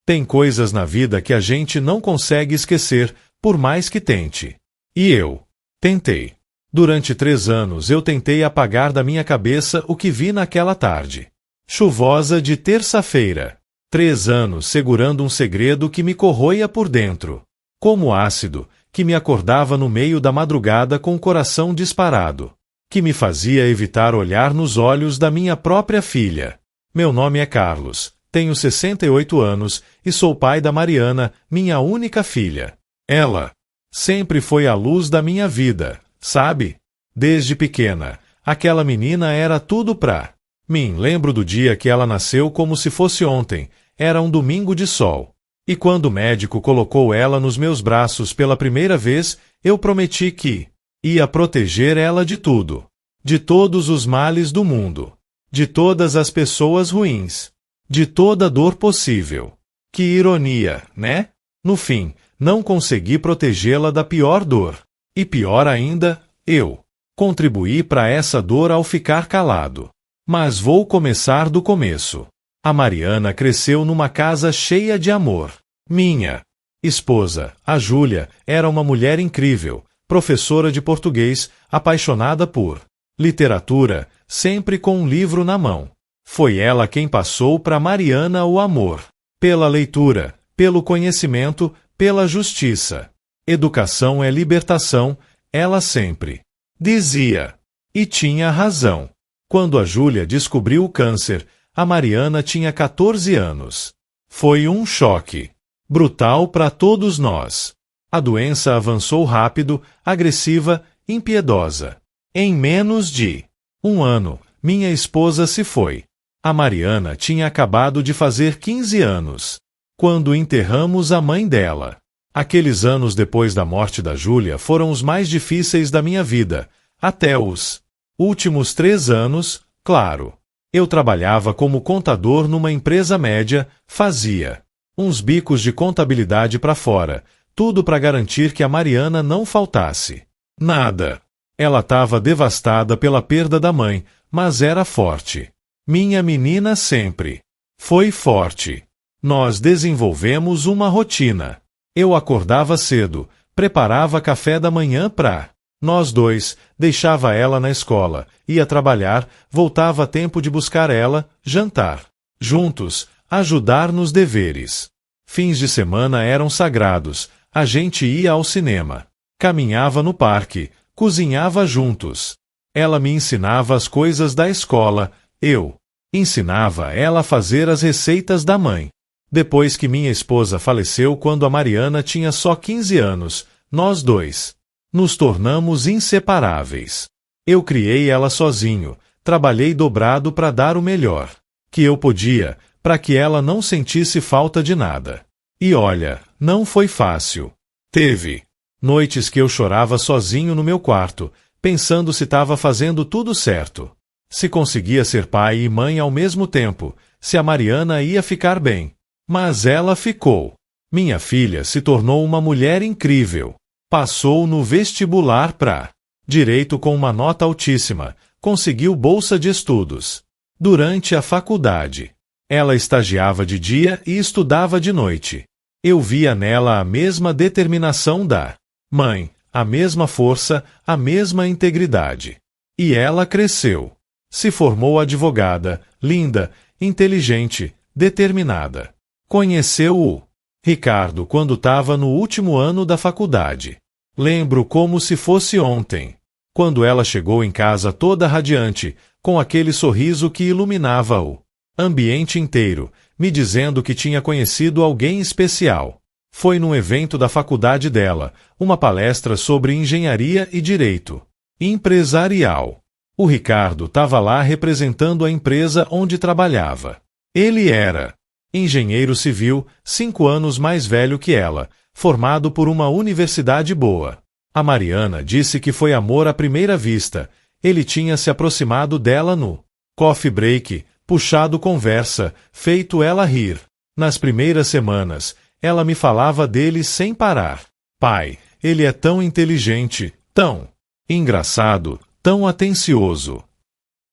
Tem coisas na vida que a gente não consegue esquecer, por mais que tente. E eu tentei. Durante 3 anos eu tentei apagar da minha cabeça o que vi naquela tarde chuvosa de terça-feira. 3 anos segurando um segredo que me corroía por dentro, como ácido, que me acordava no meio da madrugada com o coração disparado, que me fazia evitar olhar nos olhos da minha própria filha. Meu nome é Carlos, tenho 68 anos e sou pai da Mariana, minha única filha. Ela sempre foi a luz da minha vida, sabe? Desde pequena, aquela menina era tudo pra mim. Lembro do dia que ela nasceu como se fosse ontem, era um domingo de sol. E quando o médico colocou ela nos meus braços pela primeira vez, eu prometi que ia proteger ela de tudo, de todos os males do mundo, de todas as pessoas ruins, de toda dor possível. Que ironia, né? No fim, não consegui protegê-la da pior dor. E pior ainda, eu contribuí para essa dor ao ficar calado. Mas vou começar do começo. A Mariana cresceu numa casa cheia de amor. Minha esposa, a Júlia, era uma mulher incrível, professora de português, apaixonada por literatura, sempre com um livro na mão. Foi ela quem passou para Mariana o amor. Pela leitura, pelo conhecimento, pela justiça. Educação é libertação, ela sempre dizia. E tinha razão. Quando a Júlia descobriu o câncer, a Mariana tinha 14 anos. Foi um choque brutal para todos nós. A doença avançou rápido, agressiva, impiedosa. Em menos de 1 ano, minha esposa se foi. A Mariana tinha acabado de fazer 15 anos, quando enterramos a mãe dela. Aqueles anos depois da morte da Júlia foram os mais difíceis da minha vida, até os últimos 3 anos, claro. Eu trabalhava como contador numa empresa média, fazia uns bicos de contabilidade para fora, tudo para garantir que a Mariana não faltasse nada. Ela estava devastada pela perda da mãe, mas era forte. Minha menina sempre foi forte. Nós desenvolvemos uma rotina. Eu acordava cedo, preparava café da manhã para nós dois, deixava ela na escola, ia trabalhar, voltava a tempo de buscar ela, jantar juntos, ajudar nos deveres. Fins de semana eram sagrados, a gente ia ao cinema, caminhava no parque, cozinhava juntos. Ela me ensinava as coisas da escola, eu ensinava ela a fazer as receitas da mãe. Depois que minha esposa faleceu quando a Mariana tinha só 15 anos, nós dois nos tornamos inseparáveis. Eu criei ela sozinho, trabalhei dobrado para dar o melhor que eu podia, para que ela não sentisse falta de nada. E olha, não foi fácil. Teve noites que eu chorava sozinho no meu quarto, pensando se estava fazendo tudo certo, se conseguia ser pai e mãe ao mesmo tempo, se a Mariana ia ficar bem. Mas ela ficou. Minha filha se tornou uma mulher incrível. Passou no vestibular para Direito com uma nota altíssima, conseguiu bolsa de estudos. Durante a faculdade, ela estagiava de dia e estudava de noite. Eu via nela a mesma determinação da mãe, a mesma força, a mesma integridade. E ela cresceu. Se formou advogada, linda, inteligente, determinada. Conheceu o Ricardo quando estava no último ano da faculdade. Lembro como se fosse ontem, quando ela chegou em casa toda radiante, com aquele sorriso que iluminava o ambiente inteiro, me dizendo que tinha conhecido alguém especial. Foi num evento da faculdade dela, uma palestra sobre engenharia e direito empresarial. O Ricardo estava lá representando a empresa onde trabalhava. Ele era engenheiro civil, 5 anos mais velho que ela, formado por uma universidade boa. A Mariana disse que foi amor à primeira vista. Ele tinha se aproximado dela no coffee break, puxado conversa, feito ela rir. Nas primeiras semanas, ela me falava dele sem parar. Pai, ele é tão inteligente, tão engraçado, tão atencioso.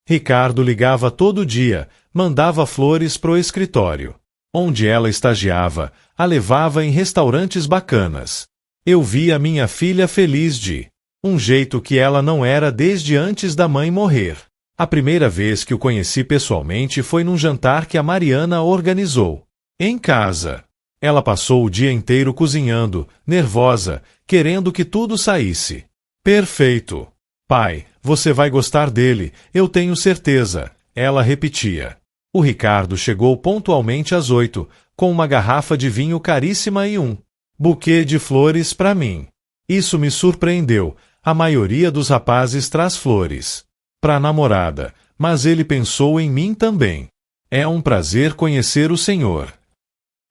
Ricardo ligava todo dia, mandava flores pro escritório. Onde ela estagiava, a levava em restaurantes bacanas. Eu via minha filha feliz de um jeito que ela não era desde antes da mãe morrer. A primeira vez que o conheci pessoalmente foi num jantar que a Mariana organizou. Em casa. Ela passou o dia inteiro cozinhando, nervosa, querendo que tudo saísse perfeito. Pai, você vai gostar dele, eu tenho certeza, ela repetia. O Ricardo chegou pontualmente às 8, com uma garrafa de vinho caríssima e um buquê de flores para mim. Isso me surpreendeu, a maioria dos rapazes traz flores para a namorada, mas ele pensou em mim também. É um prazer conhecer o senhor.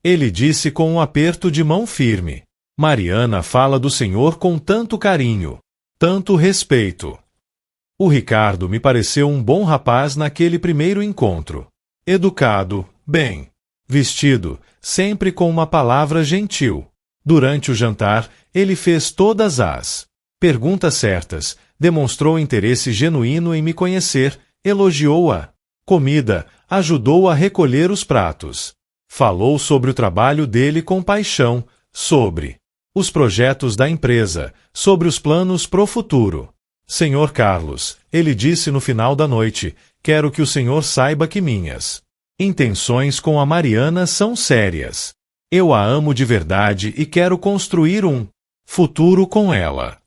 Ele disse com um aperto de mão firme. Mariana fala do senhor com tanto carinho, tanto respeito. O Ricardo me pareceu um bom rapaz naquele primeiro encontro. Educado, bem vestido, sempre com uma palavra gentil. Durante o jantar, ele fez todas as perguntas certas, demonstrou interesse genuíno em me conhecer, elogiou a comida, ajudou a recolher os pratos. Falou sobre o trabalho dele com paixão, sobre os projetos da empresa, sobre os planos pro futuro. Senhor Carlos, ele disse no final da noite, quero que o senhor saiba que minhas intenções com a Mariana são sérias. Eu a amo de verdade e quero construir um futuro com ela.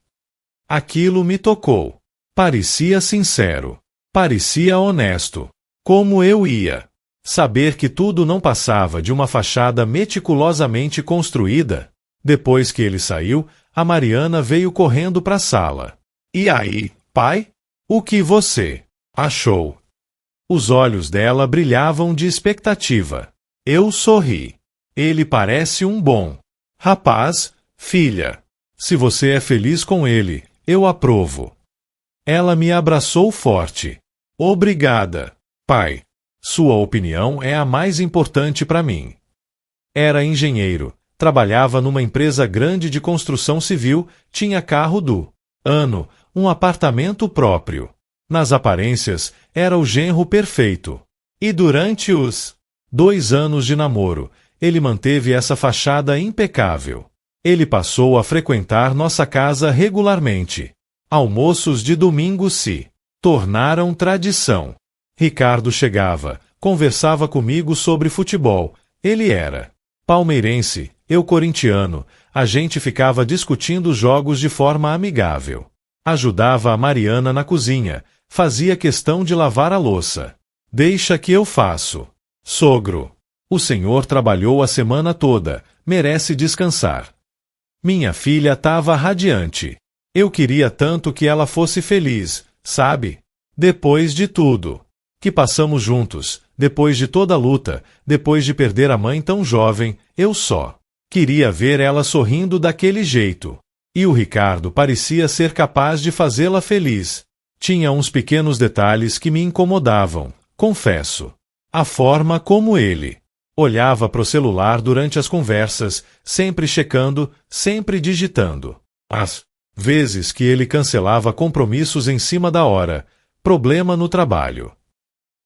Aquilo me tocou. Parecia sincero. Parecia honesto. Como eu ia saber que tudo não passava de uma fachada meticulosamente construída? Depois que ele saiu, a Mariana veio correndo para a sala. E aí, pai? O que você achou? Os olhos dela brilhavam de expectativa. Eu sorri. Ele parece um bom rapaz, filha. Se você é feliz com ele, eu aprovo. Ela me abraçou forte. Obrigada, pai. Sua opinião é a mais importante para mim. Era engenheiro, trabalhava numa empresa grande de construção civil, tinha carro do ano, um apartamento próprio. Nas aparências, era o genro perfeito. E durante os 2 anos de namoro, ele manteve essa fachada impecável. Ele passou a frequentar nossa casa regularmente. Almoços de domingo se tornaram tradição. Ricardo chegava, conversava comigo sobre futebol. Ele era palmeirense, eu corintiano. A gente ficava discutindo os jogos de forma amigável. Ajudava a Mariana na cozinha, fazia questão de lavar a louça. Deixa que eu faço. Sogro, o senhor trabalhou a semana toda, merece descansar. Minha filha estava radiante. Eu queria tanto que ela fosse feliz, sabe? Depois de tudo que passamos juntos, depois de toda a luta, depois de perder a mãe tão jovem, eu só queria ver ela sorrindo daquele jeito. E o Ricardo parecia ser capaz de fazê-la feliz. Tinha uns pequenos detalhes que me incomodavam, confesso. A forma como ele olhava para o celular durante as conversas, sempre checando, sempre digitando. As vezes que ele cancelava compromissos em cima da hora, problema no trabalho.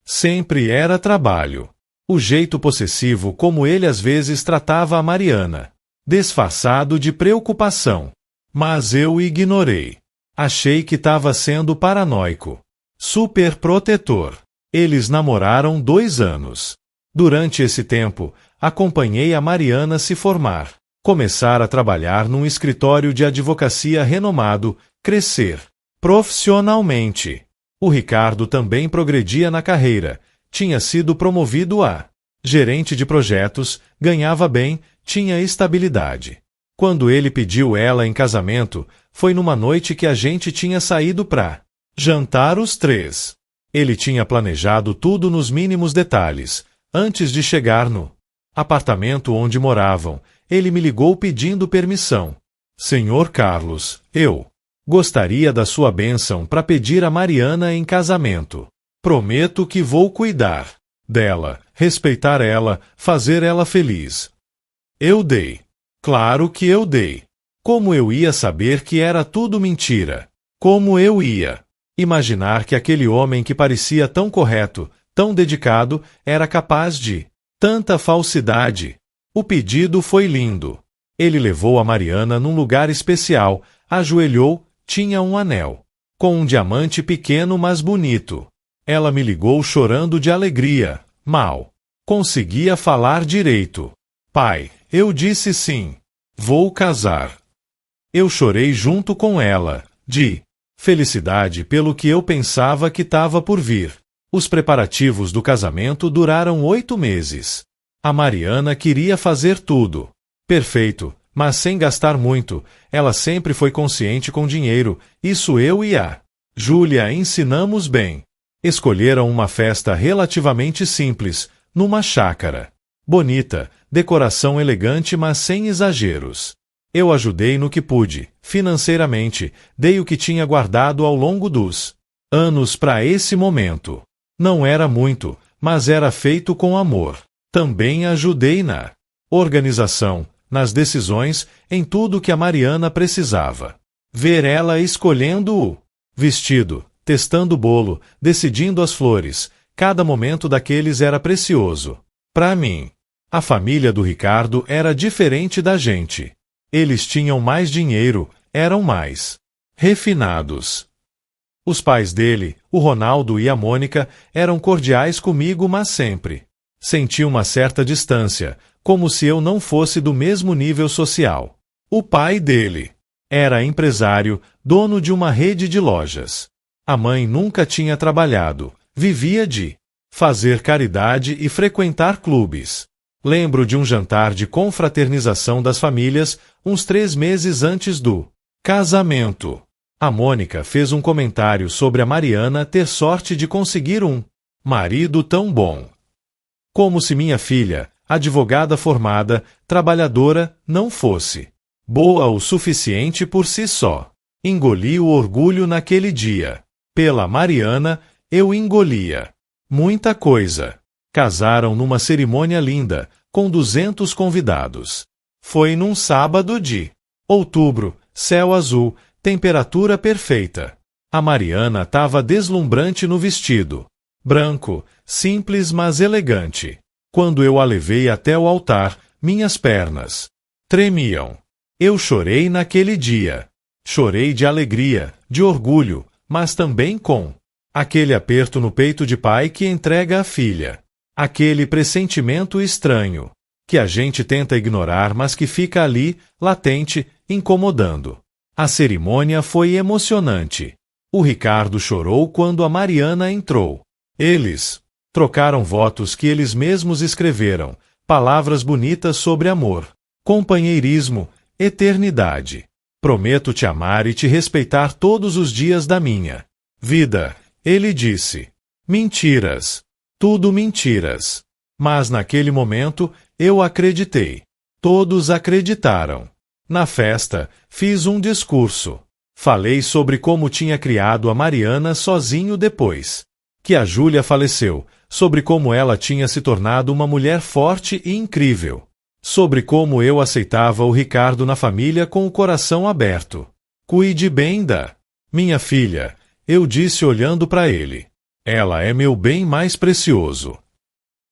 Sempre era trabalho. O jeito possessivo como ele às vezes tratava a Mariana, disfarçado de preocupação. Mas eu ignorei. Achei que estava sendo paranoico. Super protetor. Eles namoraram 2 anos. Durante esse tempo, acompanhei a Mariana se formar, começar a trabalhar num escritório de advocacia renomado, crescer profissionalmente. O Ricardo também progredia na carreira, tinha sido promovido a gerente de projetos, ganhava bem, tinha estabilidade. Quando ele pediu ela em casamento, foi numa noite que a gente tinha saído para jantar os 3. Ele tinha planejado tudo nos mínimos detalhes. Antes de chegar no apartamento onde moravam, ele me ligou pedindo permissão. Senhor Carlos, eu gostaria da sua bênção para pedir a Mariana em casamento. Prometo que vou cuidar dela, respeitar ela, fazer ela feliz. Eu dei. Claro que eu dei. Como eu ia saber que era tudo mentira? Como eu ia imaginar que aquele homem que parecia tão correto, tão dedicado, era capaz de Tanta falsidade! O pedido foi lindo. Ele levou a Mariana num lugar especial, ajoelhou, tinha um anel. Com um diamante pequeno, mas bonito. Ela me ligou chorando de alegria. Mal conseguia falar direito. Pai, eu disse sim. Vou casar. Eu chorei junto com ela, de felicidade pelo que eu pensava que estava por vir. Os preparativos do casamento duraram 8 meses. A Mariana queria fazer tudo perfeito, mas sem gastar muito. Ela sempre foi consciente com dinheiro, isso eu e a Júlia ensinamos bem. Escolheram uma festa relativamente simples, numa chácara. Bonita, decoração elegante, mas sem exageros. Eu ajudei no que pude, financeiramente, dei o que tinha guardado ao longo dos anos para esse momento. Não era muito, mas era feito com amor. Também ajudei na organização, nas decisões, em tudo que a Mariana precisava. Ver ela escolhendo o vestido, testando o bolo, decidindo as flores, cada momento daqueles era precioso. Para mim, a família do Ricardo era diferente da gente. Eles tinham mais dinheiro, eram mais refinados. Os pais dele, o Ronaldo e a Mônica, eram cordiais comigo, mas sempre senti uma certa distância, como se eu não fosse do mesmo nível social. O pai dele era empresário, dono de uma rede de lojas. A mãe nunca tinha trabalhado, vivia de fazer caridade e frequentar clubes. Lembro de um jantar de confraternização das famílias, uns 3 meses antes do casamento. A Mônica fez um comentário sobre a Mariana ter sorte de conseguir um marido tão bom. Como se minha filha, advogada formada, trabalhadora, não fosse boa o suficiente por si só. Engoli o orgulho naquele dia. Pela Mariana, eu engolia muita coisa. Casaram numa cerimônia linda, com 200 convidados. Foi num sábado de outubro, céu azul, temperatura perfeita. A Mariana estava deslumbrante no vestido. Branco, simples mas elegante. Quando eu a levei até o altar, minhas pernas tremiam. Eu chorei naquele dia. Chorei de alegria, de orgulho, mas também com aquele aperto no peito de pai que entrega a filha. Aquele pressentimento estranho, que a gente tenta ignorar, mas que fica ali, latente, incomodando. A cerimônia foi emocionante. O Ricardo chorou quando a Mariana entrou. Eles trocaram votos que eles mesmos escreveram, palavras bonitas sobre amor, companheirismo, eternidade. Prometo te amar e te respeitar todos os dias da minha vida, ele disse. Mentiras. Tudo mentiras. Mas naquele momento, eu acreditei. Todos acreditaram. Na festa, fiz um discurso. Falei sobre como tinha criado a Mariana sozinho depois que a Júlia faleceu, sobre como ela tinha se tornado uma mulher forte e incrível, sobre como eu aceitava o Ricardo na família com o coração aberto. Cuide bem da minha filha, eu disse olhando para ele. Ela é meu bem mais precioso.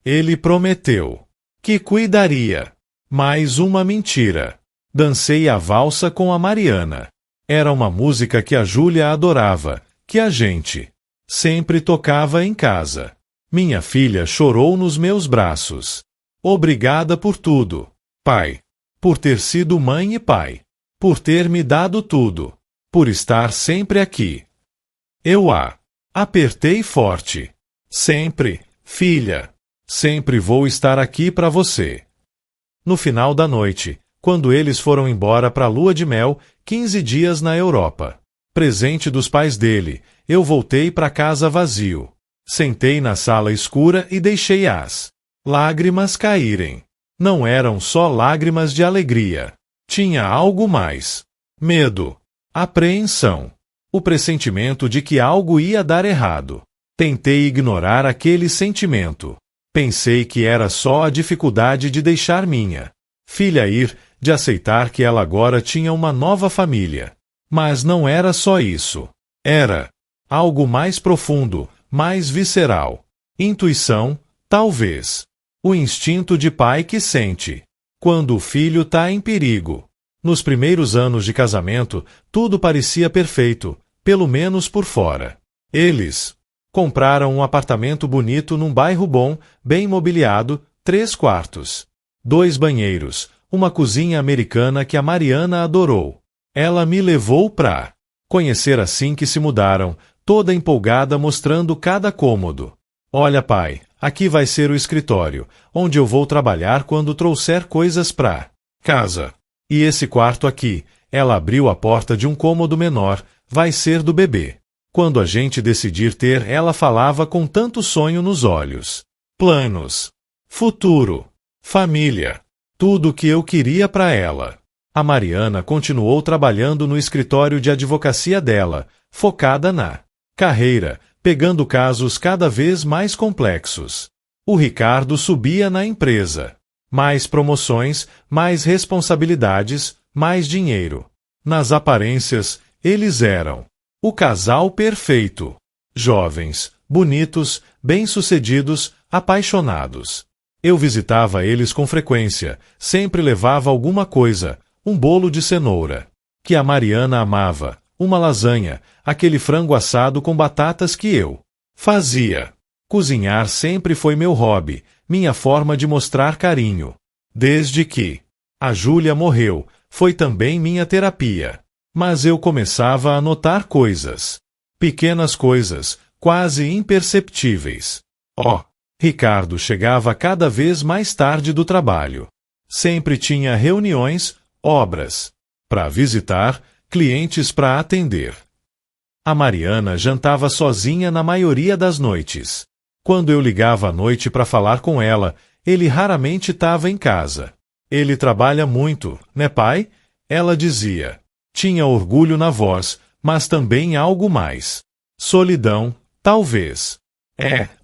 Ele prometeu que cuidaria. Mais uma mentira. Dancei a valsa com a Mariana. Era uma música que a Júlia adorava, que a gente sempre tocava em casa. Minha filha chorou nos meus braços. Obrigada por tudo, pai. Por ter sido mãe e pai. Por ter me dado tudo. Por estar sempre aqui. Eu a apertei forte. Sempre, filha. Sempre vou estar aqui para você. No final da noite, quando eles foram embora para a lua de mel, 15 dias na Europa. Presente dos pais dele, eu voltei para casa vazio. Sentei na sala escura e deixei as lágrimas caírem. Não eram só lágrimas de alegria. Tinha algo mais. Medo. Apreensão. O pressentimento de que algo ia dar errado. Tentei ignorar aquele sentimento. Pensei que era só a dificuldade de deixar minha filha ir, de aceitar que ela agora tinha uma nova família. Mas não era só isso. Era algo mais profundo, mais visceral. Intuição, talvez. O instinto de pai que sente quando o filho tá em perigo. Nos primeiros anos de casamento, tudo parecia perfeito, pelo menos por fora. Eles compraram um apartamento bonito num bairro bom, bem mobiliado, 3 quartos, 2 banheiros, uma cozinha americana que a Mariana adorou. Ela me levou pra conhecer assim que se mudaram, toda empolgada mostrando cada cômodo. Olha, pai, aqui vai ser o escritório, onde eu vou trabalhar quando trouxer coisas pra casa. E esse quarto aqui, ela abriu a porta de um cômodo menor, vai ser do bebê. Quando a gente decidir ter, ela falava com tanto sonho nos olhos. Planos, futuro, família, tudo o que eu queria para ela. A Mariana continuou trabalhando no escritório de advocacia dela, focada na carreira, pegando casos cada vez mais complexos. O Ricardo subia na empresa. Mais promoções, mais responsabilidades, mais dinheiro. Nas aparências, eles eram o casal perfeito. Jovens, bonitos, bem-sucedidos, apaixonados. Eu visitava eles com frequência, sempre levava alguma coisa, um bolo de cenoura, que a Mariana amava, uma lasanha, aquele frango assado com batatas que eu fazia. Cozinhar sempre foi meu hobby, minha forma de mostrar carinho. Desde que a Júlia morreu, foi também minha terapia. Mas eu começava a notar coisas. Pequenas coisas, quase imperceptíveis. Ricardo chegava cada vez mais tarde do trabalho. Sempre tinha reuniões, obras para visitar, clientes para atender. A Mariana jantava sozinha na maioria das noites. Quando eu ligava à noite para falar com ela, ele raramente estava em casa. Ele trabalha muito, né, pai? Ela dizia. Tinha orgulho na voz, mas também algo mais. Solidão, talvez.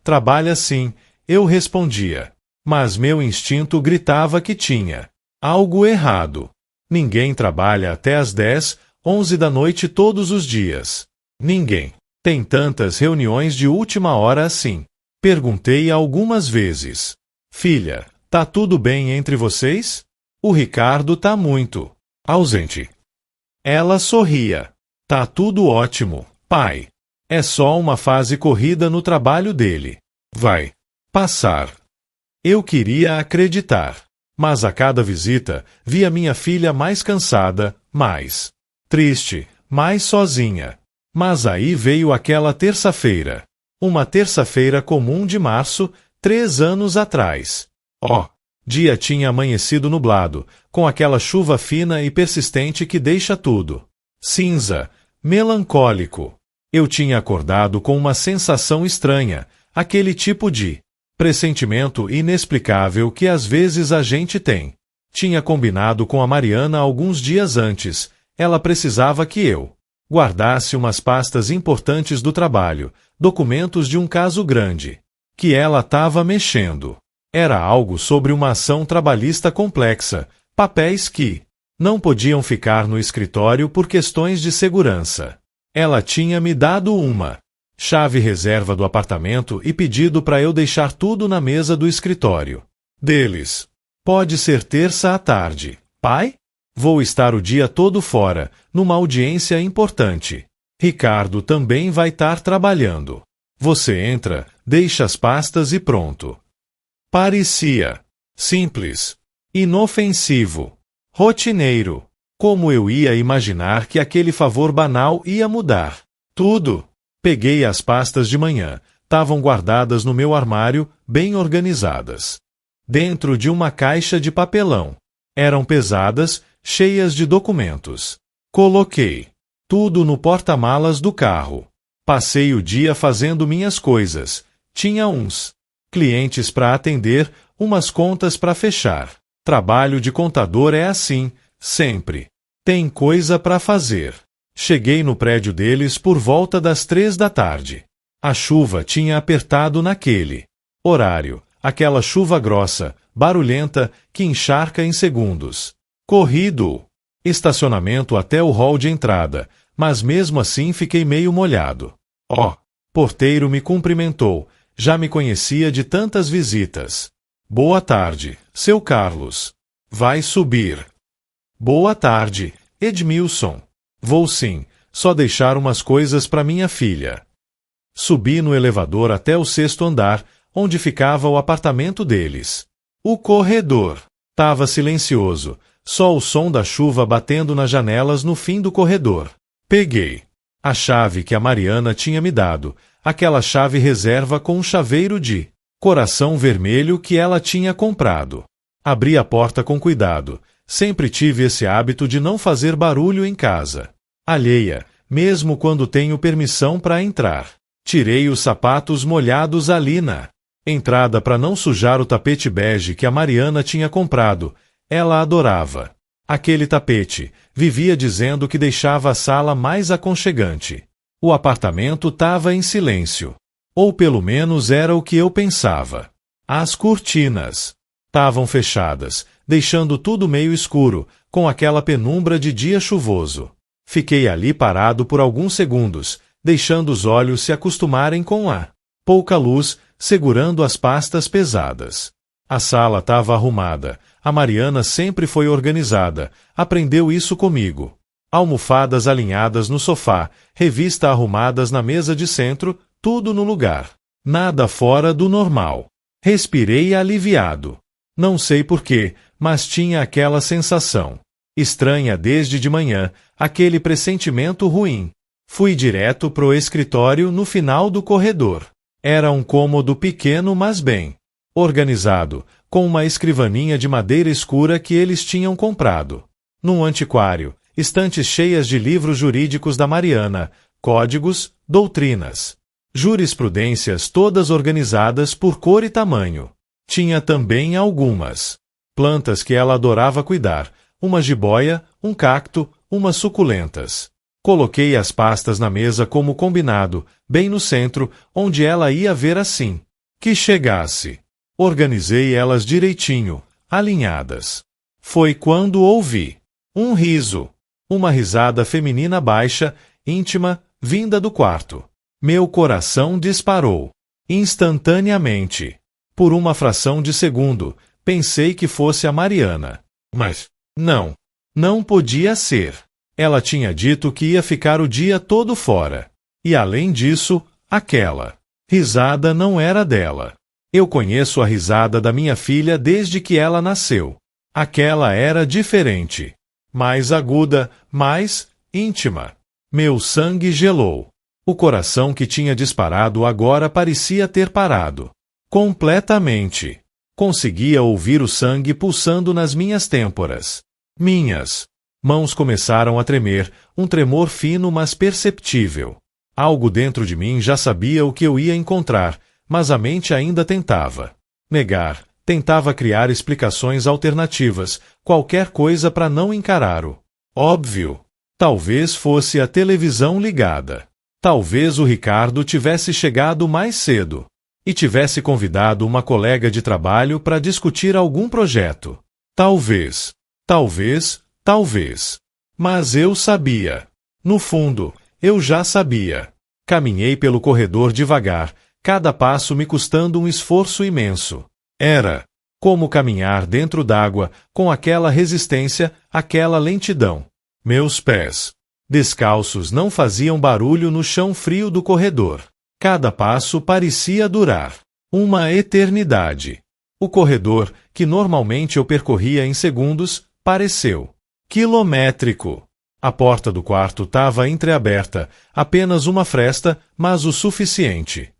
Trabalha sim, eu respondia. Mas meu instinto gritava que tinha algo errado. Ninguém trabalha até às 10, 11 da noite todos os dias. Ninguém. Tem tantas reuniões de última hora assim. Perguntei algumas vezes. Filha, tá tudo bem entre vocês? O Ricardo tá muito ausente. Ela sorria. Tá tudo ótimo, pai. É só uma fase corrida no trabalho dele. Vai passar. Eu queria acreditar. Mas a cada visita, via minha filha mais cansada, mais triste, mais sozinha. Mas aí veio aquela terça-feira. Uma terça-feira comum de março, 3 anos atrás. Dia tinha amanhecido nublado, com aquela chuva fina e persistente que deixa tudo cinza, melancólico. Eu tinha acordado com uma sensação estranha, aquele tipo de pressentimento inexplicável que às vezes a gente tem. Tinha combinado com a Mariana alguns dias antes. Ela precisava que eu guardasse umas pastas importantes do trabalho, documentos de um caso grande, que ela estava mexendo. Era algo sobre uma ação trabalhista complexa, papéis que não podiam ficar no escritório por questões de segurança. Ela tinha me dado uma chave reserva do apartamento e pedido para eu deixar tudo na mesa do escritório deles. Pode ser terça à tarde. Pai? Vou estar o dia todo fora, numa audiência importante. Ricardo também vai estar trabalhando. Você entra, deixa as pastas e pronto. Parecia simples, inofensivo, rotineiro. Como eu ia imaginar que aquele favor banal ia mudar tudo? Peguei as pastas de manhã. Estavam guardadas no meu armário, bem organizadas. Dentro de uma caixa de papelão. Eram pesadas, cheias de documentos. Coloquei tudo no porta-malas do carro. Passei o dia fazendo minhas coisas. Tinha uns clientes para atender, umas contas para fechar. Trabalho de contador é assim, sempre. Tem coisa para fazer. Cheguei no prédio deles por volta das 3 da tarde. A chuva tinha apertado naquele horário, aquela chuva grossa, barulhenta, que encharca em segundos. Corri do estacionamento até o hall de entrada, mas mesmo assim fiquei meio molhado. Porteiro me cumprimentou, já me conhecia de tantas visitas. Boa tarde, seu Carlos. Vai subir. Boa tarde, Edmilson. Vou sim, só deixar umas coisas para minha filha. Subi no elevador até o 6º andar, onde ficava o apartamento deles. O corredor estava silencioso, só o som da chuva batendo nas janelas no fim do corredor. Peguei a chave que a Mariana tinha me dado, aquela chave reserva com um chaveiro de coração vermelho que ela tinha comprado. Abri a porta com cuidado. Sempre tive esse hábito de não fazer barulho em casa alheia, mesmo quando tenho permissão para entrar. Tirei os sapatos molhados ali na entrada para não sujar o tapete bege que a Mariana tinha comprado. Ela adorava aquele tapete, vivia dizendo que deixava a sala mais aconchegante. O apartamento estava em silêncio. Ou pelo menos era o que eu pensava. As cortinas estavam fechadas, deixando tudo meio escuro, com aquela penumbra de dia chuvoso. Fiquei ali parado por alguns segundos, deixando os olhos se acostumarem com a pouca luz, segurando as pastas pesadas. A sala estava arrumada. A Mariana sempre foi organizada, aprendeu isso comigo. Almofadas alinhadas no sofá, revista arrumadas na mesa de centro, tudo no lugar. Nada fora do normal. Respirei aliviado. Não sei porquê, mas tinha aquela sensação estranha desde de manhã, aquele pressentimento ruim. Fui direto pro escritório no final do corredor. Era um cômodo pequeno, mas bem organizado, com uma escrivaninha de madeira escura que eles tinham comprado. Num antiquário, estantes cheias de livros jurídicos da Mariana, códigos, doutrinas, jurisprudências todas organizadas por cor e tamanho. Tinha também algumas plantas que ela adorava cuidar, uma jiboia, um cacto, umas suculentas. Coloquei as pastas na mesa como combinado, bem no centro, onde ela ia ver assim que chegasse. Organizei elas direitinho, alinhadas. Foi quando ouvi um riso, uma risada feminina baixa, íntima, vinda do quarto. Meu coração disparou. Instantaneamente. Por uma fração de segundo, pensei que fosse a Mariana. Mas não podia ser. Ela tinha dito que ia ficar o dia todo fora. E além disso, aquela risada não era dela. Eu conheço a risada da minha filha desde que ela nasceu. Aquela era diferente. Mais aguda, mais íntima. Meu sangue gelou. O coração que tinha disparado agora parecia ter parado. Completamente. Conseguia ouvir o sangue pulsando nas minhas têmporas. Minhas mãos começaram a tremer, um tremor fino mas perceptível. Algo dentro de mim já sabia o que eu ia encontrar, mas a mente ainda tentava negar, tentava criar explicações alternativas, qualquer coisa para não encarar o óbvio. Talvez fosse a televisão ligada. Talvez o Ricardo tivesse chegado mais cedo e tivesse convidado uma colega de trabalho para discutir algum projeto. Talvez. Mas eu sabia. No fundo, eu já sabia. Caminhei pelo corredor devagar, cada passo me custando um esforço imenso. Era como caminhar dentro d'água, com aquela resistência, aquela lentidão. Meus pés descalços não faziam barulho no chão frio do corredor. Cada passo parecia durar uma eternidade. O corredor, que normalmente eu percorria em segundos, pareceu quilométrico. A porta do quarto estava entreaberta, apenas uma fresta, mas o suficiente.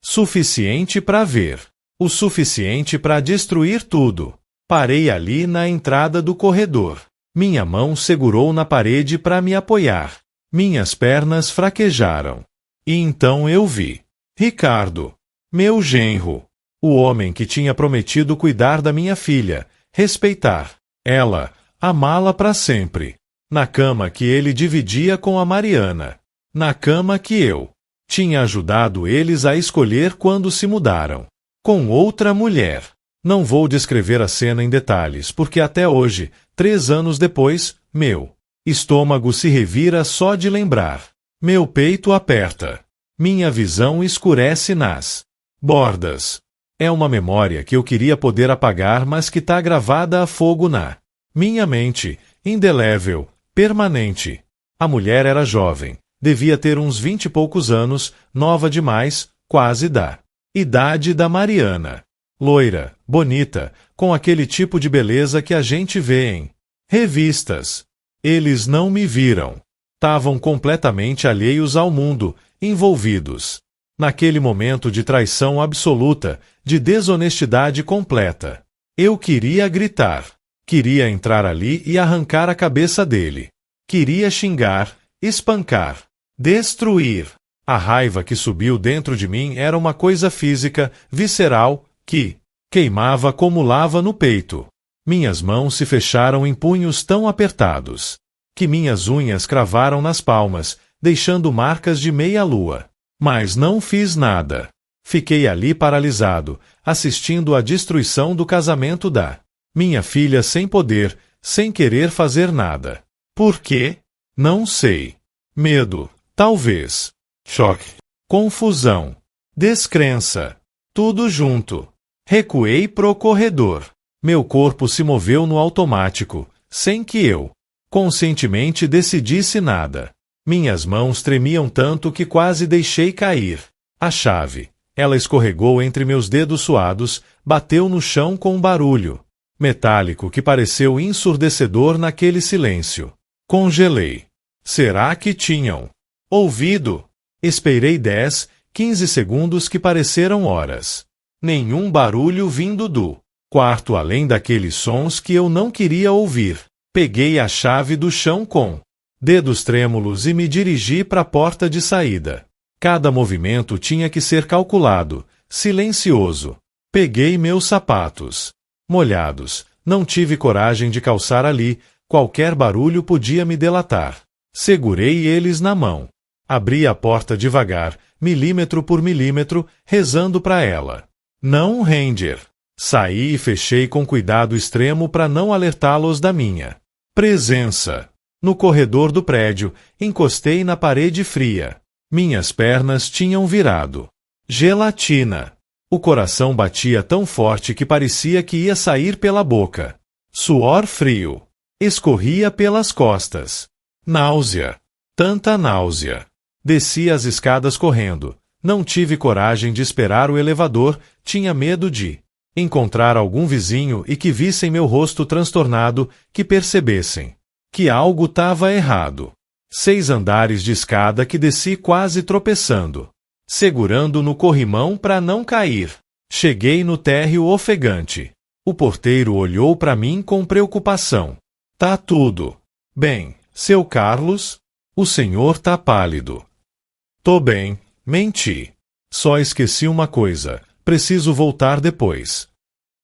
Suficiente para ver. O suficiente para destruir tudo. Parei ali na entrada do corredor. Minha mão segurou na parede para me apoiar. Minhas pernas fraquejaram. E então eu vi Ricardo, meu genro, o homem que tinha prometido cuidar da minha filha, respeitar ela, amá-la para sempre. Na cama que ele dividia com a Mariana. Na cama que eu tinha ajudado eles a escolher quando se mudaram. Com outra mulher. Não vou descrever a cena em detalhes, porque até hoje, 3 anos depois, meu estômago se revira só de lembrar. Meu peito aperta. Minha visão escurece nas bordas. É uma memória que eu queria poder apagar, mas que tá gravada a fogo na minha mente, indelével, permanente. A mulher era jovem, devia ter uns 20 e poucos anos, nova demais, quase da idade da Mariana. Loira, bonita, com aquele tipo de beleza que a gente vê em revistas. Eles não me viram. Estavam completamente alheios ao mundo, envolvidos naquele momento de traição absoluta, de desonestidade completa. Eu queria gritar. Queria entrar ali e arrancar a cabeça dele. Queria xingar, espancar, destruir. A raiva que subiu dentro de mim era uma coisa física, visceral, que queimava como lava no peito. Minhas mãos se fecharam em punhos tão apertados que minhas unhas cravaram nas palmas, deixando marcas de meia-lua. Mas não fiz nada. Fiquei ali paralisado, assistindo à destruição do casamento da minha filha sem poder, sem querer fazer nada. Por quê? Não sei. Medo, talvez. Choque. Confusão. Descrença. Tudo junto. Recuei pro corredor. Meu corpo se moveu no automático, sem que eu conscientemente decidisse nada. Minhas mãos tremiam tanto que quase deixei cair a chave. Ela escorregou entre meus dedos suados, bateu no chão com um barulho metálico que pareceu ensurdecedor naquele silêncio. Congelei. Será que tinham ouvido? Esperei 10, 15 segundos que pareceram horas. Nenhum barulho vindo do quarto além daqueles sons que eu não queria ouvir. Peguei a chave do chão com dedos trêmulos e me dirigi para a porta de saída. Cada movimento tinha que ser calculado, silencioso. Peguei meus sapatos. Molhados, não tive coragem de calçar ali, qualquer barulho podia me delatar. Segurei eles na mão. Abri a porta devagar, milímetro por milímetro, rezando para ela não render. Saí e fechei com cuidado extremo para não alertá-los da minha presença. No corredor do prédio, encostei na parede fria. Minhas pernas tinham virado gelatina. O coração batia tão forte que parecia que ia sair pela boca. Suor frio escorria pelas costas. Náusea. Tanta náusea. Desci as escadas correndo. Não tive coragem de esperar o elevador, tinha medo de encontrar algum vizinho e que vissem meu rosto transtornado, que percebessem que algo estava errado. 6 andares de escada que desci quase tropeçando, segurando no corrimão para não cair. Cheguei no térreo ofegante. O porteiro olhou para mim com preocupação. Tá tudo bem, seu Carlos? O senhor tá pálido. Tô bem, menti. Só esqueci uma coisa. Preciso voltar depois.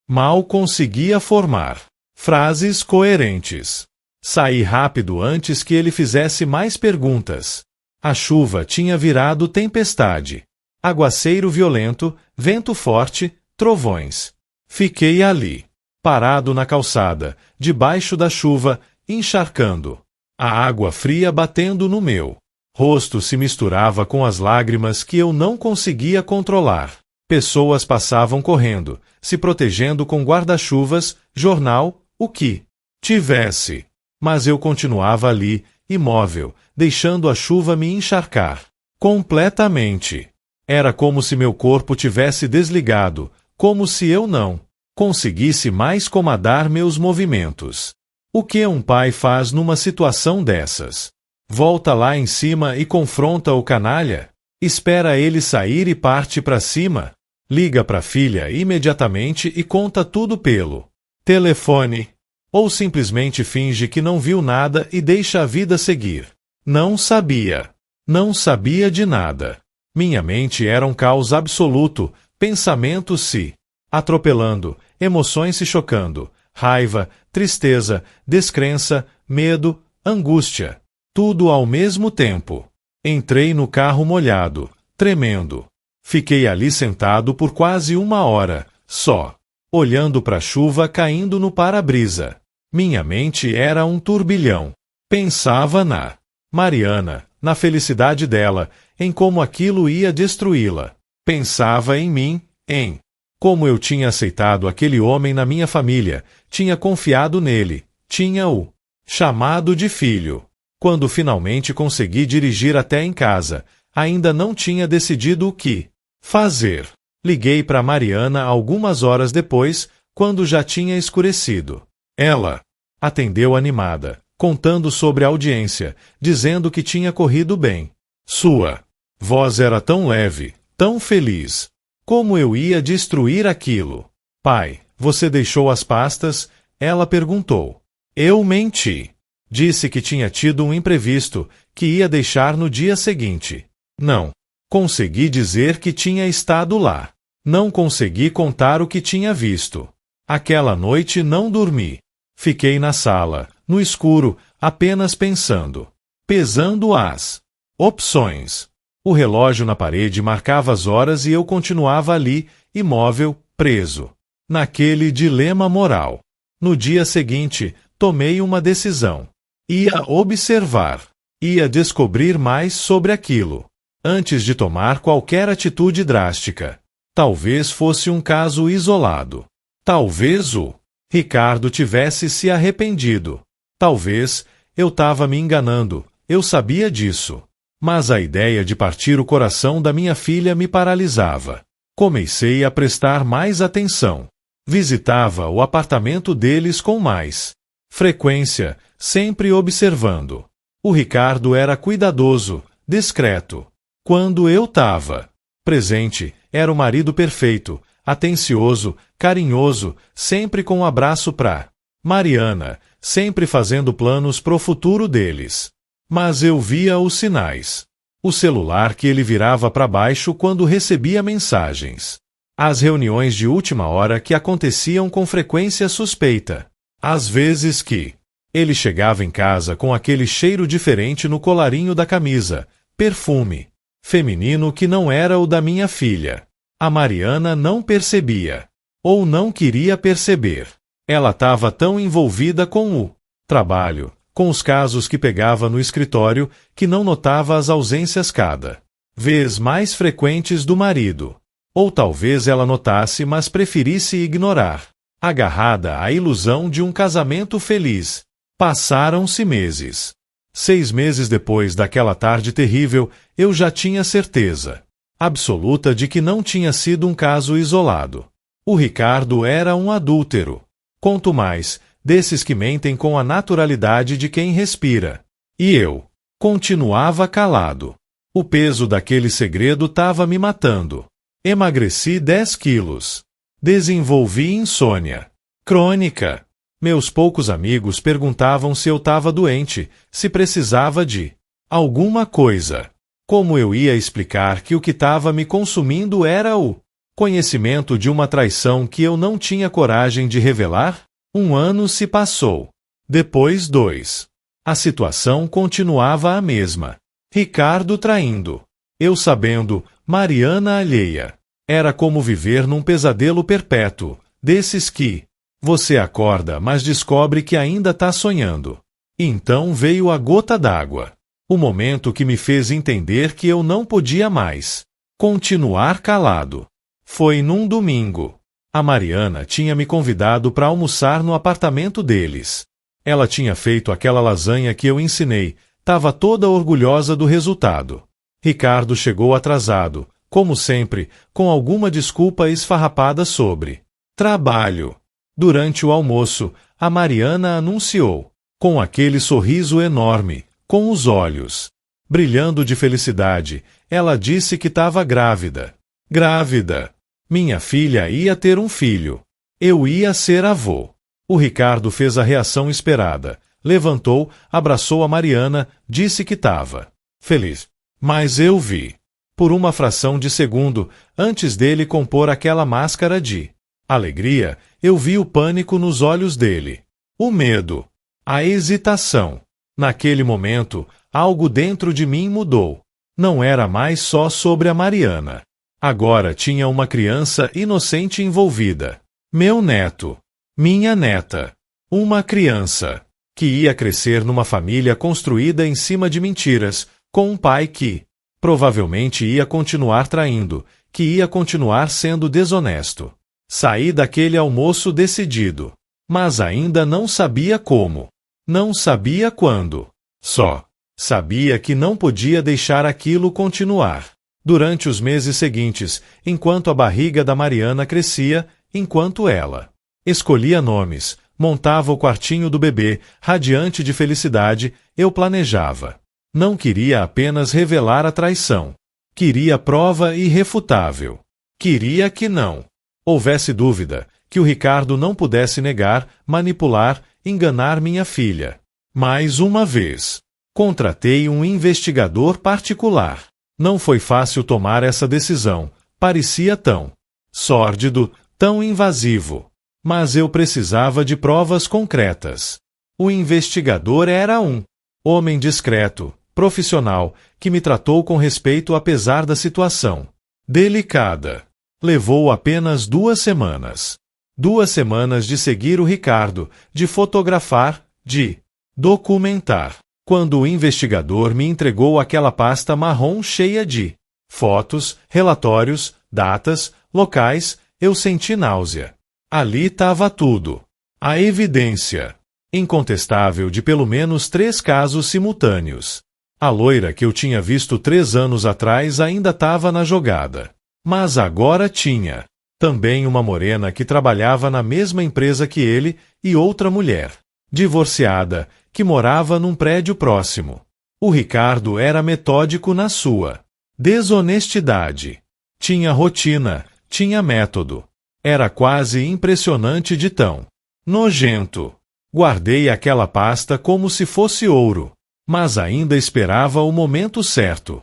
Mal conseguia formar frases coerentes. Saí rápido antes que ele fizesse mais perguntas. A chuva tinha virado tempestade. Aguaceiro violento, vento forte, trovões. Fiquei ali, parado na calçada, debaixo da chuva, encharcando. A água fria batendo no meu rosto se misturava com as lágrimas que eu não conseguia controlar. Pessoas passavam correndo, se protegendo com guarda-chuvas, jornal, o que tivesse. Mas eu continuava ali, imóvel, deixando a chuva me encharcar completamente. Era como se meu corpo tivesse desligado, como se eu não conseguisse mais comandar meus movimentos. O que um pai faz numa situação dessas? Volta lá em cima e confronta o canalha? Espera ele sair e parte para cima? Liga para a filha imediatamente e conta tudo pelo telefone? Ou simplesmente finge que não viu nada e deixa a vida seguir? Não sabia. Não sabia de nada. Minha mente era um caos absoluto, pensamentos se atropelando, emoções se chocando, raiva, tristeza, descrença, medo, angústia. Tudo ao mesmo tempo. Entrei no carro molhado, tremendo. Fiquei ali sentado por quase 1 hora, só, olhando para a chuva caindo no para-brisa. Minha mente era um turbilhão. Pensava na Mariana, na felicidade dela, em como aquilo ia destruí-la. Pensava em mim, em Como eu tinha aceitado aquele homem na minha família, tinha confiado nele, tinha-o chamado de filho. Quando finalmente consegui dirigir até em casa, ainda não tinha decidido o que fazer. Liguei para Mariana algumas horas depois, quando já tinha escurecido. Ela atendeu animada, contando sobre a audiência, dizendo que tinha corrido bem. Sua voz era tão leve, tão feliz. Como eu ia destruir aquilo? Pai, você deixou as pastas? Ela perguntou. Eu menti. Disse que tinha tido um imprevisto, que ia deixar no dia seguinte. Não. Consegui dizer que tinha estado lá. Não consegui contar o que tinha visto. Aquela noite não dormi. Fiquei na sala, no escuro, apenas pensando. Pesando as opções. O relógio na parede marcava as horas e eu continuava ali, imóvel, preso. Naquele dilema moral. No dia seguinte, tomei uma decisão. Ia observar. Ia descobrir mais sobre aquilo. Antes de tomar qualquer atitude drástica. Talvez fosse um caso isolado. Talvez o Ricardo tivesse se arrependido. Talvez eu estava me enganando, eu sabia disso. Mas a ideia de partir o coração da minha filha me paralisava. Comecei a prestar mais atenção. Visitava o apartamento deles com mais frequência, sempre observando. O Ricardo era cuidadoso, discreto. Quando eu estava presente, era o marido perfeito, atencioso, carinhoso, sempre com um abraço pra Mariana, sempre fazendo planos pro futuro deles. Mas eu via os sinais. O celular que ele virava para baixo quando recebia mensagens. As reuniões de última hora que aconteciam com frequência suspeita. Às vezes que ele chegava em casa com aquele cheiro diferente no colarinho da camisa, perfume feminino que não era o da minha filha. A Mariana não percebia. Ou não queria perceber. Ela estava tão envolvida com o trabalho, com os casos que pegava no escritório, que não notava as ausências cada vez mais frequentes do marido. Ou talvez ela notasse, mas preferisse ignorar. Agarrada à ilusão de um casamento feliz. Passaram-se meses. 6 meses depois daquela tarde terrível, eu já tinha certeza absoluta de que não tinha sido um caso isolado. O Ricardo era um adúltero. Quanto mais, desses que mentem com a naturalidade de quem respira. E eu continuava calado. O peso daquele segredo estava me matando. Emagreci 10 quilos. Desenvolvi insônia crônica. Meus poucos amigos perguntavam se eu estava doente, se precisava de alguma coisa. Como eu ia explicar que o que estava me consumindo era o conhecimento de uma traição que eu não tinha coragem de revelar? 1 ano se passou. Depois 2. A situação continuava a mesma. Ricardo traindo. Eu sabendo, Mariana alheia. Era como viver num pesadelo perpétuo, desses que você acorda, mas descobre que ainda está sonhando. Então veio a gota d'água. O momento que me fez entender que eu não podia mais continuar calado. Foi num domingo. A Mariana tinha me convidado para almoçar no apartamento deles. Ela tinha feito aquela lasanha que eu ensinei, estava toda orgulhosa do resultado. Ricardo chegou atrasado, como sempre, com alguma desculpa esfarrapada sobre trabalho. Durante o almoço, a Mariana anunciou, com aquele sorriso enorme, com os olhos brilhando de felicidade, ela disse que estava grávida. Grávida. Minha filha ia ter um filho. Eu ia ser avô. O Ricardo fez a reação esperada. Levantou, abraçou a Mariana, disse que estava feliz. Mas eu vi. Por uma fração de segundo, antes dele compor aquela máscara de alegria, eu vi o pânico nos olhos dele. O medo. A hesitação. Naquele momento, algo dentro de mim mudou. Não era mais só sobre a Mariana. Agora tinha uma criança inocente envolvida. Meu neto. Minha neta. Uma criança que ia crescer numa família construída em cima de mentiras, com um pai que provavelmente ia continuar traindo, que ia continuar sendo desonesto. Saí daquele almoço decidido. Mas ainda não sabia como. Não sabia quando. Só sabia que não podia deixar aquilo continuar. Durante os meses seguintes, enquanto a barriga da Mariana crescia, enquanto ela escolhia nomes, montava o quartinho do bebê, radiante de felicidade, eu planejava. Não queria apenas revelar a traição. Queria prova irrefutável. Queria que não houvesse dúvida, que o Ricardo não pudesse negar, manipular, enganar minha filha. Mais uma vez, contratei um investigador particular. Não foi fácil tomar essa decisão. Parecia tão sórdido, tão invasivo. Mas eu precisava de provas concretas. O investigador era um homem discreto, profissional, que me tratou com respeito apesar da situação delicada. Levou apenas 2 semanas. 2 semanas de seguir o Ricardo, de fotografar, de documentar. Quando o investigador me entregou aquela pasta marrom cheia de fotos, relatórios, datas, locais, eu senti náusea. Ali estava tudo. A evidência incontestável de pelo menos 3 casos simultâneos. A loira que eu tinha visto 3 anos atrás ainda estava na jogada. Mas agora tinha também uma morena que trabalhava na mesma empresa que ele e outra mulher, divorciada, que morava num prédio próximo. O Ricardo era metódico na sua desonestidade. Tinha rotina, tinha método. Era quase impressionante de tão nojento. Guardei aquela pasta como se fosse ouro, mas ainda esperava o momento certo.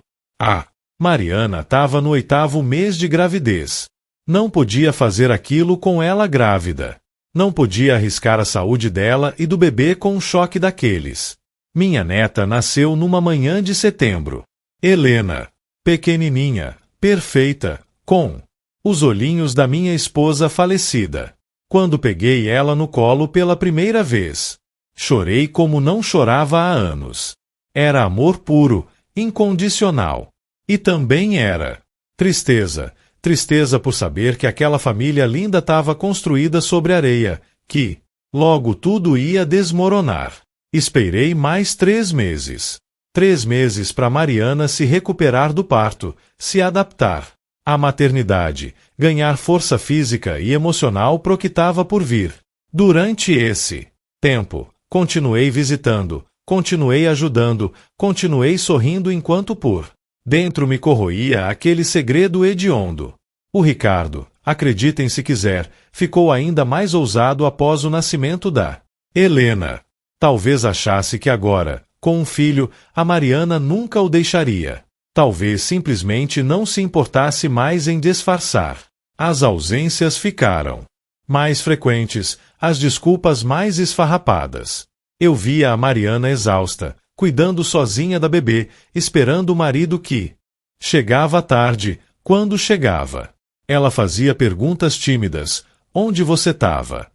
Mariana estava no 8º mês de gravidez. Não podia fazer aquilo com ela grávida. Não podia arriscar a saúde dela e do bebê com um choque daqueles. Minha neta nasceu numa manhã de setembro. Helena, pequenininha, perfeita, com os olhinhos da minha esposa falecida. Quando peguei ela no colo pela primeira vez, chorei como não chorava há anos. Era amor puro, incondicional. E também era tristeza. Tristeza por saber que aquela família linda estava construída sobre areia, que logo tudo ia desmoronar. Esperei mais 3 meses. 3 meses para Mariana se recuperar do parto, se adaptar à maternidade, ganhar força física e emocional pro que estava por vir. Durante esse tempo, continuei visitando, continuei ajudando, continuei sorrindo enquanto por dentro me corroía aquele segredo hediondo. O Ricardo, acreditem se quiser, ficou ainda mais ousado após o nascimento da Helena. Talvez achasse que agora, com um filho, a Mariana nunca o deixaria. Talvez simplesmente não se importasse mais em disfarçar. As ausências ficaram mais frequentes, as desculpas mais esfarrapadas. Eu via a Mariana exausta, cuidando sozinha da bebê, esperando o marido que chegava tarde, quando chegava. Ela fazia perguntas tímidas. Onde você estava?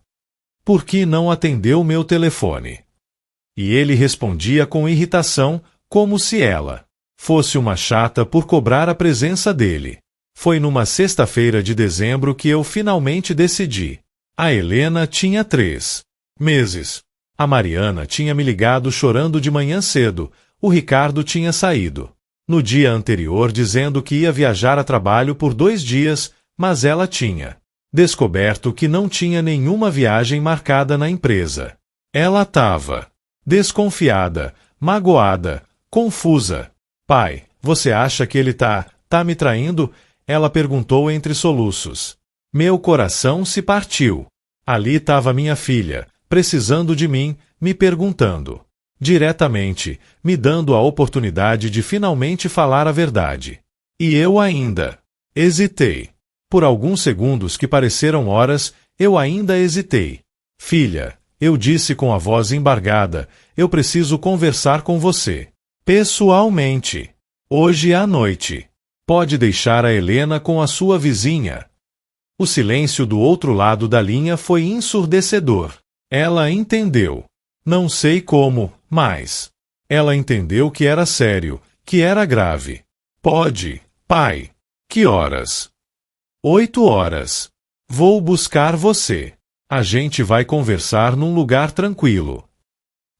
Por que não atendeu meu telefone? E ele respondia com irritação, como se ela fosse uma chata por cobrar a presença dele. Foi numa sexta-feira de dezembro que eu finalmente decidi. A Helena tinha 3 meses. A Mariana tinha me ligado chorando de manhã cedo. O Ricardo tinha saído no dia anterior dizendo que ia viajar a trabalho por 2 dias, mas ela tinha descoberto que não tinha nenhuma viagem marcada na empresa. Ela estava desconfiada, magoada, confusa. Pai, você acha que ele tá me traindo? Ela perguntou entre soluços. Meu coração se partiu. Ali estava minha filha, precisando de mim, me perguntando diretamente, me dando a oportunidade de finalmente falar a verdade. E eu ainda hesitei. Por alguns segundos que pareceram horas, eu ainda hesitei. Filha, eu disse com a voz embargada, eu preciso conversar com você. Pessoalmente. Hoje à noite. Pode deixar a Helena com a sua vizinha. O silêncio do outro lado da linha foi ensurdecedor. Ela entendeu. Não sei como, mas ela entendeu que era sério, que era grave. Pode, pai. Que horas? 8 horas. Vou buscar você. A gente vai conversar num lugar tranquilo.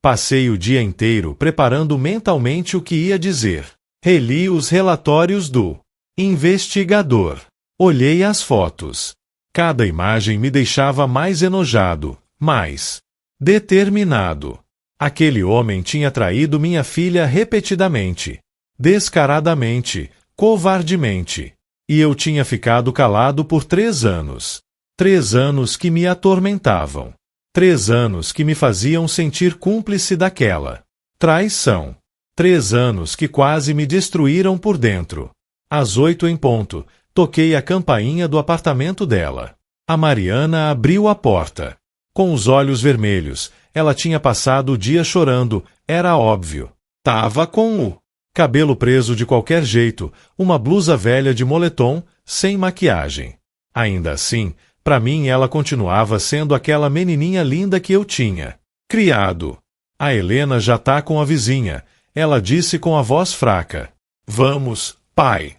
Passei o dia inteiro preparando mentalmente o que ia dizer. Reli os relatórios do investigador. Olhei as fotos. Cada imagem me deixava mais enojado, mais determinado. Aquele homem tinha traído minha filha repetidamente, descaradamente, covardemente. E eu tinha ficado calado por 3 anos. 3 anos que me atormentavam. 3 anos que me faziam sentir cúmplice daquela traição. 3 anos que quase me destruíram por dentro. Às 8 em ponto, toquei a campainha do apartamento dela. A Mariana abriu a porta. Com os olhos vermelhos, ela tinha passado o dia chorando, era óbvio. Tava com o cabelo preso de qualquer jeito, uma blusa velha de moletom, sem maquiagem. Ainda assim, para mim ela continuava sendo aquela menininha linda que eu tinha criado. A Helena já tá com a vizinha, ela disse com a voz fraca. Vamos, pai.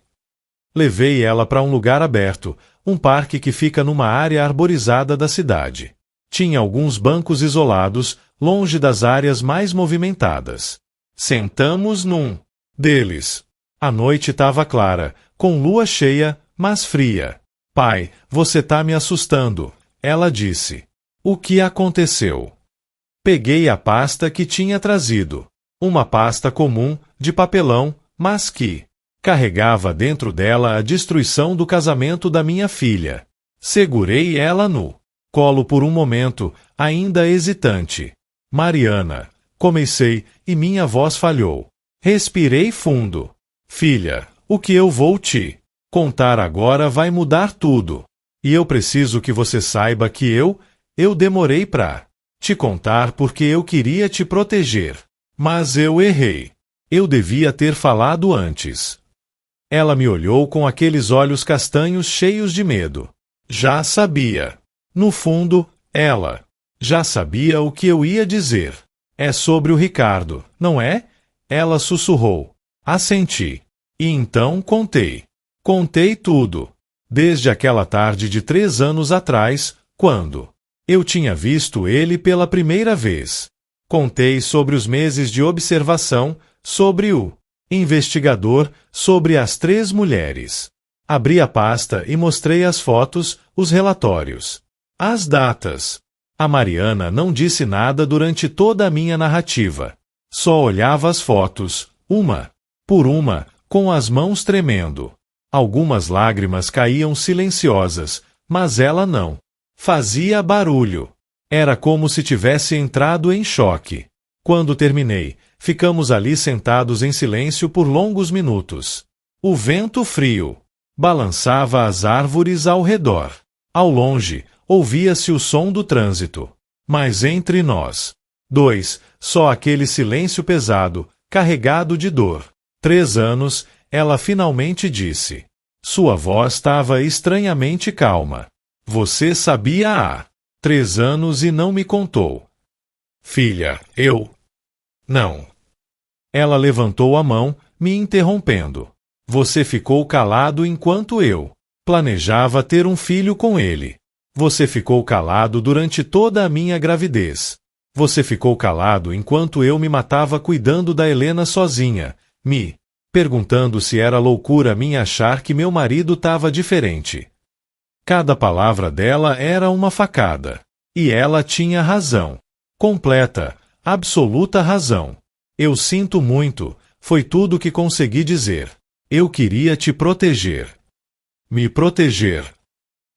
Levei ela para um lugar aberto, um parque que fica numa área arborizada da cidade. Tinha alguns bancos isolados, longe das áreas mais movimentadas. Sentamos num deles. A noite estava clara, com lua cheia, mas fria. Pai, você tá me assustando, ela disse. O que aconteceu? Peguei a pasta que tinha trazido. Uma pasta comum, de papelão, mas que carregava dentro dela a destruição do casamento da minha filha. Segurei ela no colo por um momento, ainda hesitante. Mariana, comecei, e minha voz falhou. Respirei fundo. Filha, o que eu vou te contar agora vai mudar tudo. E eu preciso que você saiba que eu demorei pra te contar porque eu queria te proteger. Mas eu errei. Eu devia ter falado antes. Ela me olhou com aqueles olhos castanhos cheios de medo. Já sabia. No fundo, ela já sabia o que eu ia dizer. É sobre o Ricardo, não é? Ela sussurrou. Assenti. E então contei. Contei tudo. Desde aquela tarde de 3 anos atrás, quando eu tinha visto ele pela primeira vez. Contei sobre os meses de observação, sobre o investigador, sobre as 3 mulheres. Abri a pasta e mostrei as fotos, os relatórios. As datas. A Mariana não disse nada durante toda a minha narrativa. Só olhava as fotos, uma por uma, com as mãos tremendo. Algumas lágrimas caíam silenciosas, mas ela não fazia barulho. Era como se tivesse entrado em choque. Quando terminei, ficamos ali sentados em silêncio por longos minutos. O vento frio balançava as árvores ao redor. Ao longe, ouvia-se o som do trânsito. Mas entre nós 2, só aquele silêncio pesado, carregado de dor. 3 anos, ela finalmente disse. Sua voz estava estranhamente calma. Você sabia há 3 anos e não me contou. Filha, eu... Não. Ela levantou a mão, me interrompendo. Você ficou calado enquanto eu planejava ter um filho com ele. Você ficou calado durante toda a minha gravidez. Você ficou calado enquanto eu me matava cuidando da Helena sozinha, me perguntando se era loucura minha achar que meu marido estava diferente. Cada palavra dela era uma facada. E ela tinha razão. Completa, absoluta razão. Eu sinto muito, foi tudo que consegui dizer. Eu queria te proteger. Me proteger.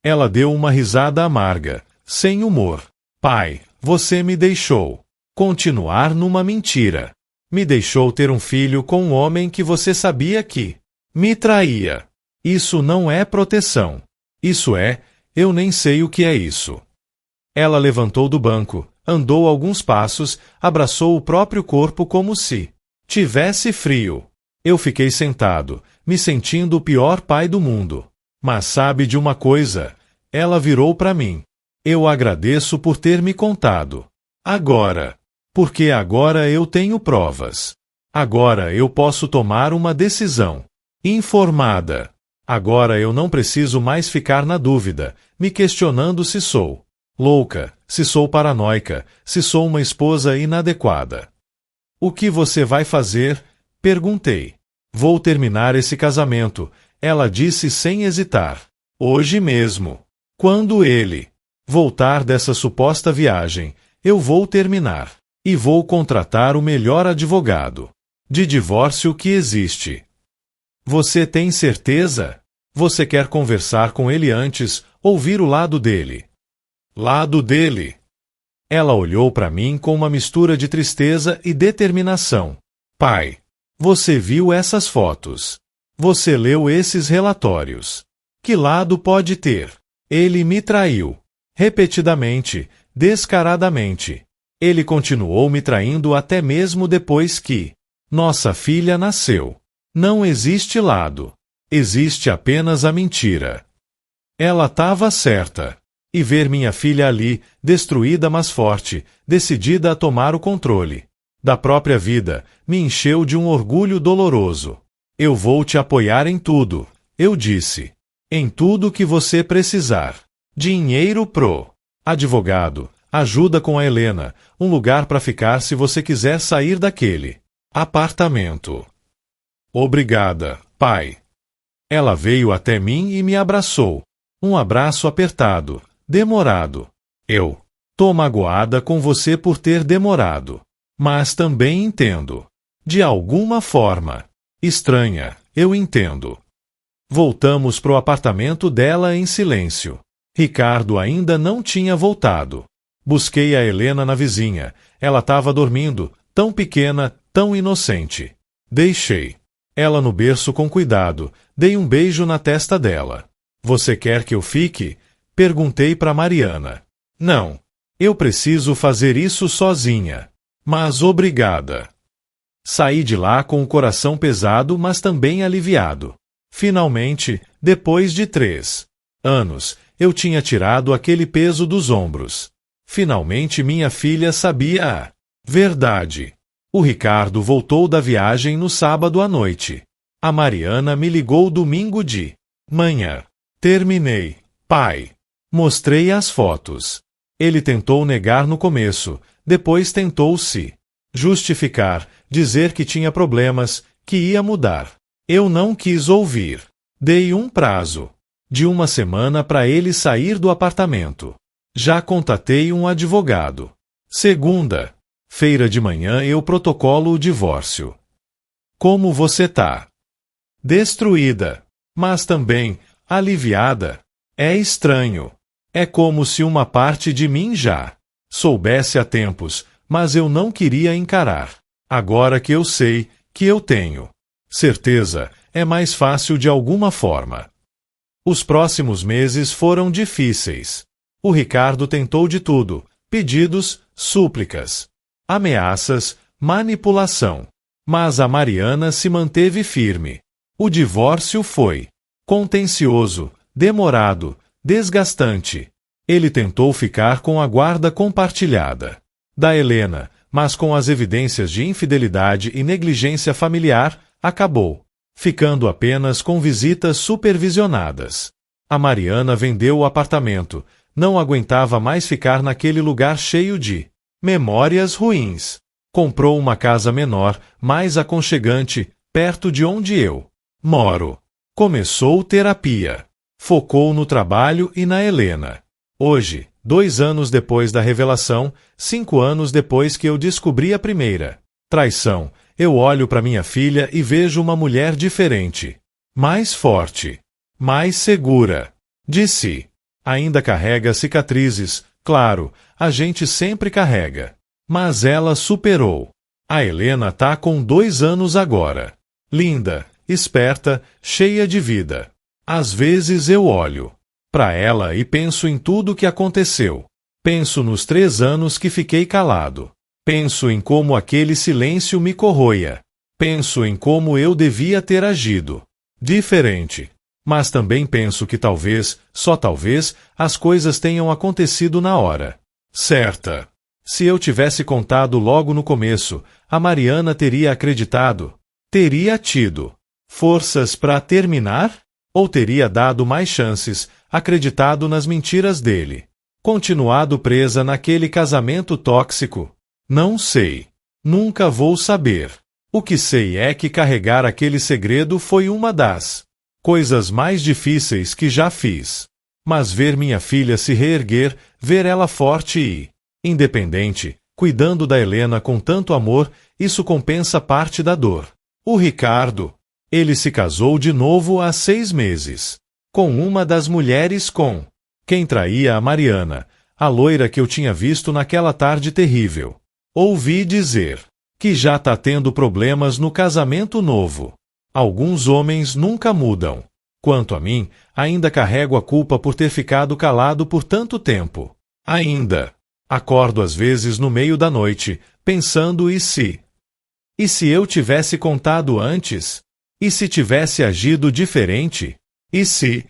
Ela deu uma risada amarga, sem humor. Pai, você me deixou continuar numa mentira. Me deixou ter um filho com um homem que você sabia que me traía. Isso não é proteção. Isso é, eu nem sei o que é isso. Ela levantou do banco, andou alguns passos, abraçou o próprio corpo como se tivesse frio. Eu fiquei sentado, me sentindo o pior pai do mundo. Mas sabe de uma coisa? Ela virou para mim. Eu agradeço por ter me contado. Agora. Porque agora eu tenho provas. Agora eu posso tomar uma decisão informada. Agora eu não preciso mais ficar na dúvida, me questionando se sou louca, se sou paranoica, se sou uma esposa inadequada. O que você vai fazer? Perguntei. Vou terminar esse casamento, ela disse sem hesitar. Hoje mesmo. Quando ele voltar dessa suposta viagem, eu vou terminar. E vou contratar o melhor advogado de divórcio que existe. Você tem certeza? Você quer conversar com ele antes, ouvir o lado dele? Lado dele? Ela olhou para mim com uma mistura de tristeza e determinação. Pai, você viu essas fotos? Você leu esses relatórios? Que lado pode ter? Ele me traiu. Repetidamente, descaradamente. Ele continuou me traindo até mesmo depois que nossa filha nasceu. Não existe lado. Existe apenas a mentira. Ela estava certa. E ver minha filha ali, destruída mas forte, decidida a tomar o controle da própria vida, me encheu de um orgulho doloroso. Eu vou te apoiar em tudo, eu disse. Em tudo que você precisar. Dinheiro pro advogado, ajuda com a Helena, um lugar para ficar se você quiser sair daquele apartamento. Obrigada, pai. Ela veio até mim e me abraçou. Um abraço apertado, demorado. Eu tô magoada com você por ter demorado. Mas também entendo. De alguma forma. Estranha, eu entendo. Voltamos pro apartamento dela em silêncio. Ricardo ainda não tinha voltado. Busquei a Helena na vizinha. Ela estava dormindo, tão pequena, tão inocente. Deixei ela no berço com cuidado. Dei um beijo na testa dela. Você quer que eu fique? Perguntei para Mariana. Não. Eu preciso fazer isso sozinha. Mas obrigada. Saí de lá com o coração pesado, mas também aliviado. Finalmente, depois de 3 anos, eu tinha tirado aquele peso dos ombros. Finalmente minha filha sabia a verdade. O Ricardo voltou da viagem no sábado à noite. A Mariana me ligou domingo de manhã. Terminei. Pai. Mostrei as fotos. Ele tentou negar no começo, depois tentou se justificar, dizer que tinha problemas, que ia mudar. Eu não quis ouvir. Dei um prazo de 1 semana para ele sair do apartamento. Já contatei um advogado. Segunda-feira de manhã eu protocolo o divórcio. Como você tá? Destruída, mas também aliviada. É estranho. É como se uma parte de mim já soubesse há tempos, mas eu não queria encarar. Agora que eu sei, que eu tenho certeza, é mais fácil de alguma forma. Os próximos meses foram difíceis. O Ricardo tentou de tudo: pedidos, súplicas, ameaças, manipulação. Mas a Mariana se manteve firme. O divórcio foi contencioso, demorado, desgastante. Ele tentou ficar com a guarda compartilhada da Helena, mas com as evidências de infidelidade e negligência familiar, acabou ficando apenas com visitas supervisionadas. A Mariana vendeu o apartamento, não aguentava mais ficar naquele lugar cheio de memórias ruins. Comprou uma casa menor, mais aconchegante, perto de onde eu moro. Começou terapia. Focou no trabalho e na Helena. Hoje, 2 anos depois da revelação, 5 anos depois que eu descobri a primeira traição, eu olho para minha filha e vejo uma mulher diferente. Mais forte. Mais segura. De si. Ainda carrega cicatrizes, claro, a gente sempre carrega. Mas ela superou. A Helena tá com 2 anos agora. Linda, esperta, cheia de vida. Às vezes eu olho para ela e penso em tudo o que aconteceu. Penso nos 3 anos que fiquei calado. Penso em como aquele silêncio me corroia. Penso em como eu devia ter agido diferente. Mas também penso que talvez, só talvez, as coisas tenham acontecido na hora certa. Se eu tivesse contado logo no começo, a Mariana teria acreditado. Teria tido forças para terminar? Ou teria dado mais chances, acreditado nas mentiras dele? Continuado presa naquele casamento tóxico? Não sei. Nunca vou saber. O que sei é que carregar aquele segredo foi uma das coisas mais difíceis que já fiz. Mas ver minha filha se reerguer, ver ela forte e independente, cuidando da Helena com tanto amor, isso compensa parte da dor. O Ricardo, ele se casou de novo há 6 meses. Com uma das mulheres com quem traía a Mariana, a loira que eu tinha visto naquela tarde terrível. Ouvi dizer que já tá tendo problemas no casamento novo. Alguns homens nunca mudam. Quanto a mim, ainda carrego a culpa por ter ficado calado por tanto tempo. Ainda. Acordo às vezes no meio da noite, pensando e se? E se eu tivesse contado antes? E se tivesse agido diferente? E se?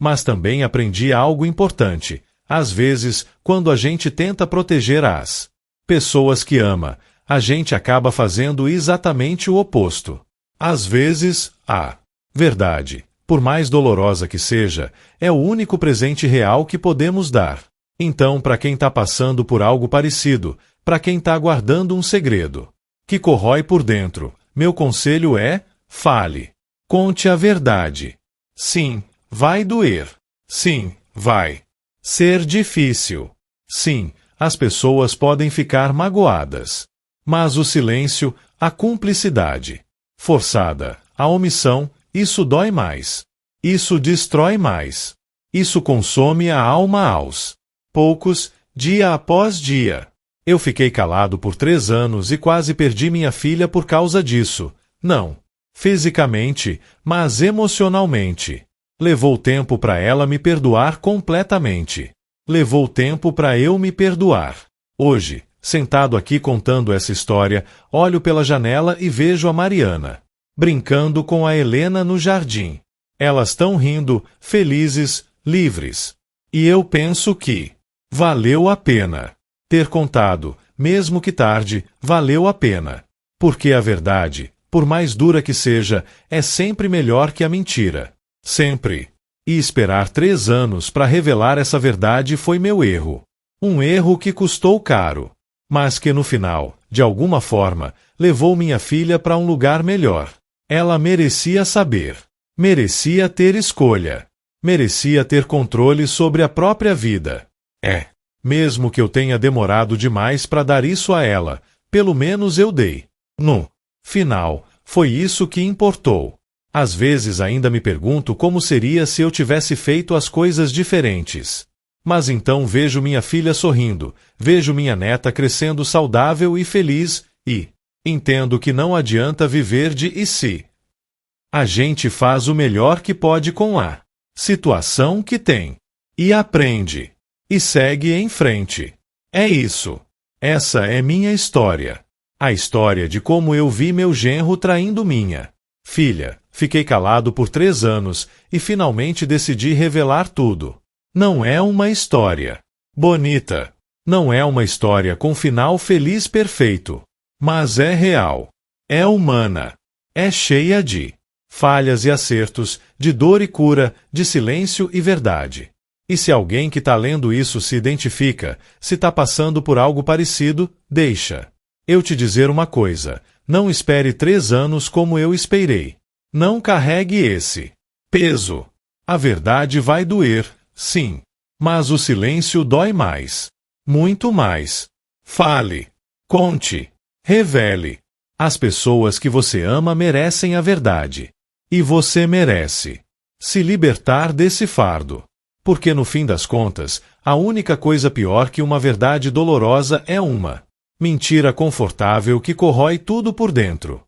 Mas também aprendi algo importante. Às vezes, quando a gente tenta proteger as pessoas que ama, a gente acaba fazendo exatamente o oposto. Às vezes, a verdade, por mais dolorosa que seja, é o único presente real que podemos dar. Então, para quem está passando por algo parecido, para quem está guardando um segredo que corrói por dentro, meu conselho é: fale. Conte a verdade. Sim, vai doer. Sim, vai ser difícil. Sim, as pessoas podem ficar magoadas. Mas o silêncio, a cumplicidade forçada, a omissão, isso dói mais. Isso destrói mais. Isso consome a alma aos poucos, dia após dia. Eu fiquei calado por 3 anos e quase perdi minha filha por causa disso. Não fisicamente, mas emocionalmente. Levou tempo para ela me perdoar completamente. Levou tempo para eu me perdoar. Hoje, sentado aqui contando essa história, olho pela janela e vejo a Mariana brincando com a Helena no jardim. Elas estão rindo, felizes, livres. E eu penso que valeu a pena ter contado, mesmo que tarde, valeu a pena. Porque a verdade, por mais dura que seja, é sempre melhor que a mentira. Sempre. E esperar 3 anos para revelar essa verdade foi meu erro. Um erro que custou caro, mas que no final, de alguma forma, levou minha filha para um lugar melhor. Ela merecia saber. Merecia ter escolha. Merecia ter controle sobre a própria vida. Mesmo que eu tenha demorado demais para dar isso a ela, pelo menos eu dei. No final, foi isso que importou. Às vezes ainda me pergunto como seria se eu tivesse feito as coisas diferentes. Mas então vejo minha filha sorrindo, vejo minha neta crescendo saudável e feliz, e entendo que não adianta viver de e se. A gente faz o melhor que pode com a situação que tem. E aprende. E segue em frente. É isso. Essa é minha história. A história de como eu vi meu genro traindo minha filha. Fiquei calado por 3 anos e finalmente decidi revelar tudo. Não é uma história bonita. Não é uma história com final feliz perfeito. Mas é real. É humana. É cheia de falhas e acertos, de dor e cura, de silêncio e verdade. E se alguém que está lendo isso se identifica, se está passando por algo parecido, deixa eu te dizer uma coisa: não espere 3 anos como eu esperei. Não carregue esse peso. A verdade vai doer, sim. Mas o silêncio dói mais. Muito mais. Fale. Conte. Revele. As pessoas que você ama merecem a verdade. E você merece se libertar desse fardo. Porque no fim das contas, a única coisa pior que uma verdade dolorosa é uma mentira confortável que corrói tudo por dentro.